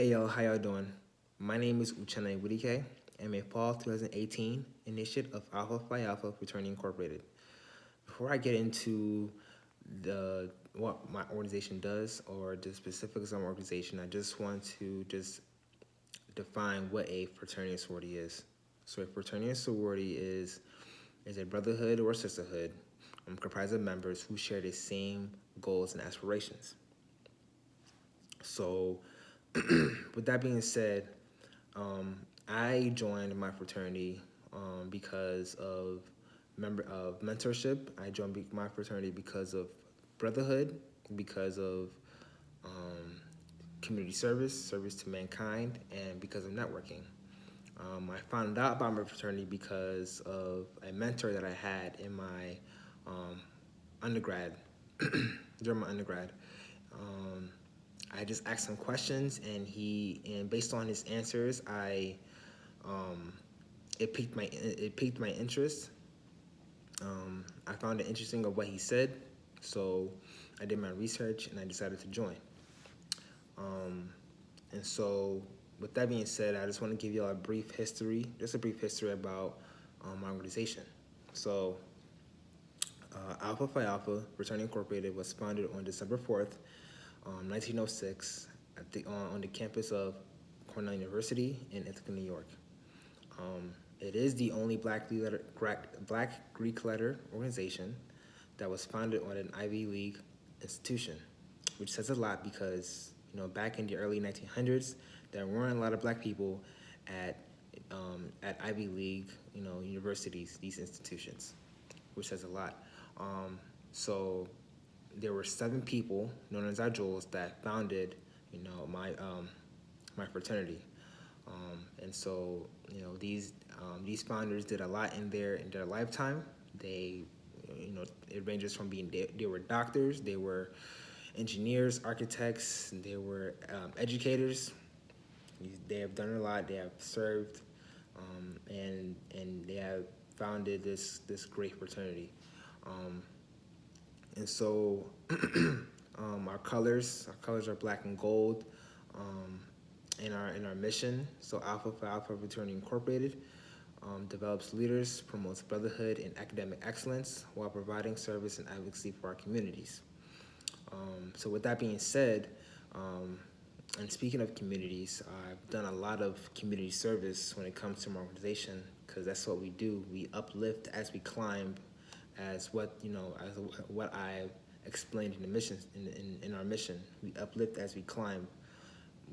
Hey yo, how y'all doing? My name is Uchenna Iwudike. I'm a fall 2018 initiate of Alpha Phi Alpha Fraternity Incorporated. Before I get into the what my organization does or the specifics of my organization, I just want to define what a fraternity and sorority is. So a fraternity and sorority is a brotherhood or sisterhood comprised of members who share the same goals and aspirations. So with that being said, I joined my fraternity because of mentorship. I joined my fraternity because of brotherhood, because of um, community service to mankind, and because of networking. I found out about my fraternity because of a mentor that I had in my um, undergrad, during my undergrad. Um, I just asked him questions, and based on his answers, um, it piqued my interest. I found it interesting of what he said, so I did my research and I decided to join. Um, and so, with that being said, I just want to give you all just a brief history about my organization. So, Alpha Phi Alpha Fraternity Incorporated was founded on December 4th, 1906, on the campus of Cornell University in Ithaca, New York. It is the only Black Greek letter organization that was founded on an Ivy League institution, which says a lot because back in the early 1900s, there weren't a lot of Black people at at Ivy League universities, these institutions, which says a lot. So there were 7 people known as our Jules that founded my fraternity. And so, these founders did a lot in their lifetime. They, it ranges from they were doctors, they were engineers, architects, they were educators. They have done a lot. They have served, and they have founded this great fraternity. Um, and so, our colors are black and gold. Um, in our mission. So Alpha Phi Alpha Fraternity Incorporated develops leaders, promotes brotherhood and academic excellence while providing service and advocacy for our communities. So with that being said, um, and speaking of communities, I've done a lot of community service when it comes to my organization because that's what we do. We uplift as we climb, as what I explained in the mission in our mission. We uplift as we climb.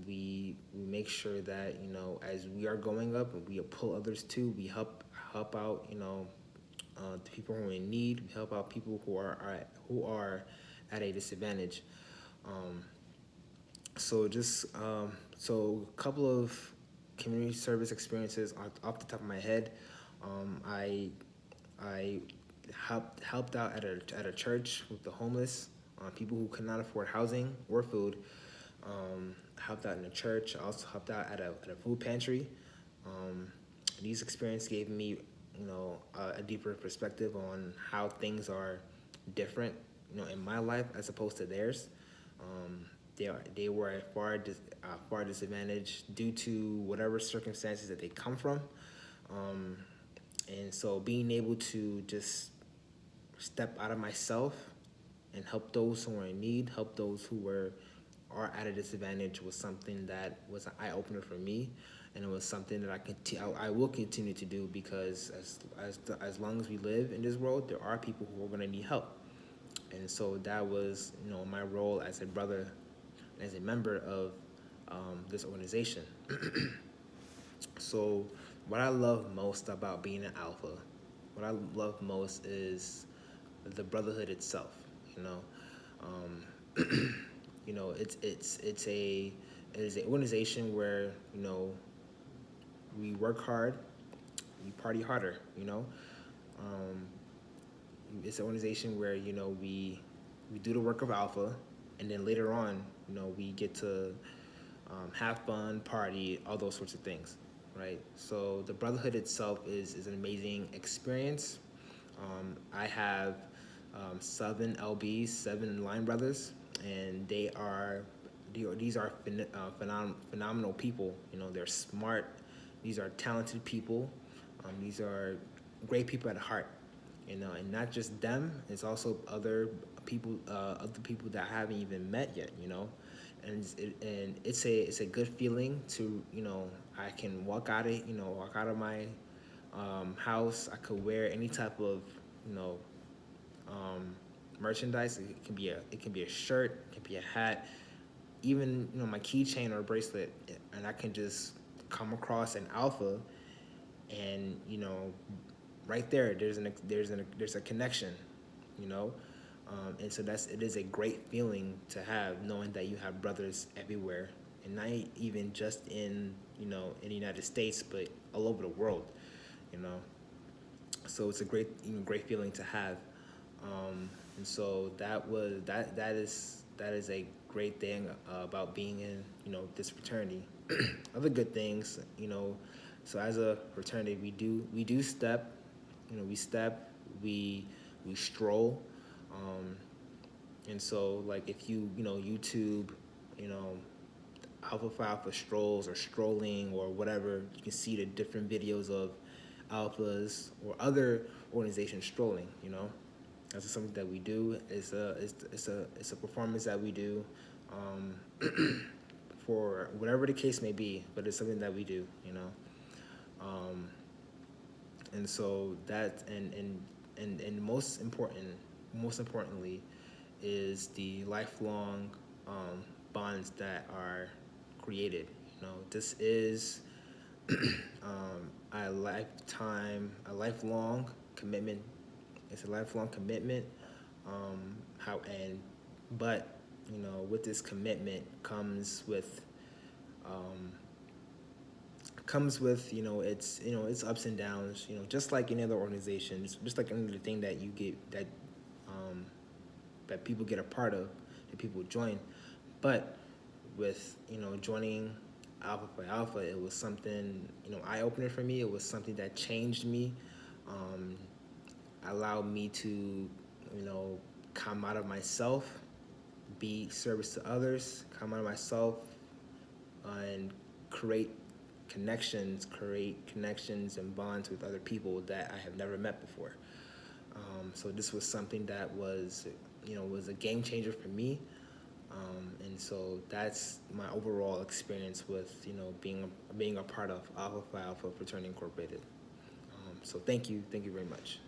We make sure that as we are going up, we pull others too. We help out the people who are in need. We help out people who are at a disadvantage. Um, so a couple of community service experiences off the top of my head. I helped out at a church with the homeless, people who could not afford housing or food. Helped out in a church. I also helped out at a food pantry. Um, these experiences gave me, a deeper perspective on how things are different, in my life as opposed to theirs. They were at far disadvantage due to whatever circumstances that they come from, um, and so being able to just step out of myself and help those who are in need, help those who are at a disadvantage was something that was an eye opener for me, and it was something that I will continue to do because as long as we live in this world, there are people who are going to need help, and so that was my role as a brother, as a member of this organization. So what I love most about being an alpha, what I love most is the brotherhood itself. You know, um, it is an organization where we work hard, we party harder. Um, it's an organization where we do the work of alpha, and then later on we get to have fun, party, all those sorts of things, right? So the brotherhood itself is an amazing experience. I have 7 LBs, 7 line brothers, and they are these are phenomenal people. You know, they're smart. These are talented people. These are great people at heart. You know, and not just them. It's also other people that I haven't even met yet. You know, and it's a good feeling to, you know, I can walk out of my house. I could wear any type of, you know, um, merchandise. It can be a shirt, it can be a hat, even, you know, my keychain or bracelet, and I can just come across an alpha, and, you know, right there, there's a connection, you know. And so it is a great feeling to have, knowing that you have brothers everywhere, and not even just in, you know, in the United States, but all over the world, you know. So it's a great feeling to have. And so that is a great thing about being in, you know, this fraternity. Other good things, you know, so as a fraternity, we do step, you know, we we stroll, um, and so, like, if you know, YouTube, you know, Alpha Phi Alpha strolls or strolling or whatever, you can see the different videos of alphas or other organizations strolling. You know, that's just something that we do. It's a performance that we do, for whatever the case may be. But it's something that we do. You know, um, and so that and most importantly, is the lifelong bonds that are created. You know, this is a lifelong commitment. It's a lifelong commitment. How and but you know, with this commitment um, comes with, you know, it's ups and downs. You know, just like any other organizations, just like any other thing that you get um, that people get a part of, that people join. But with, you know, joining Alpha Phi Alpha, it was something, you know, eye opener for me. It was something that changed me, um, allowed me to, you know, come out of myself, be service to others, come out of myself, and create create connections and bonds with other people that I have never met before. So this was something that was, you know, was a game changer for me. And so that's my overall experience with, you know, being a part of Alpha Phi Alpha Fraternity Incorporated. So thank you very much.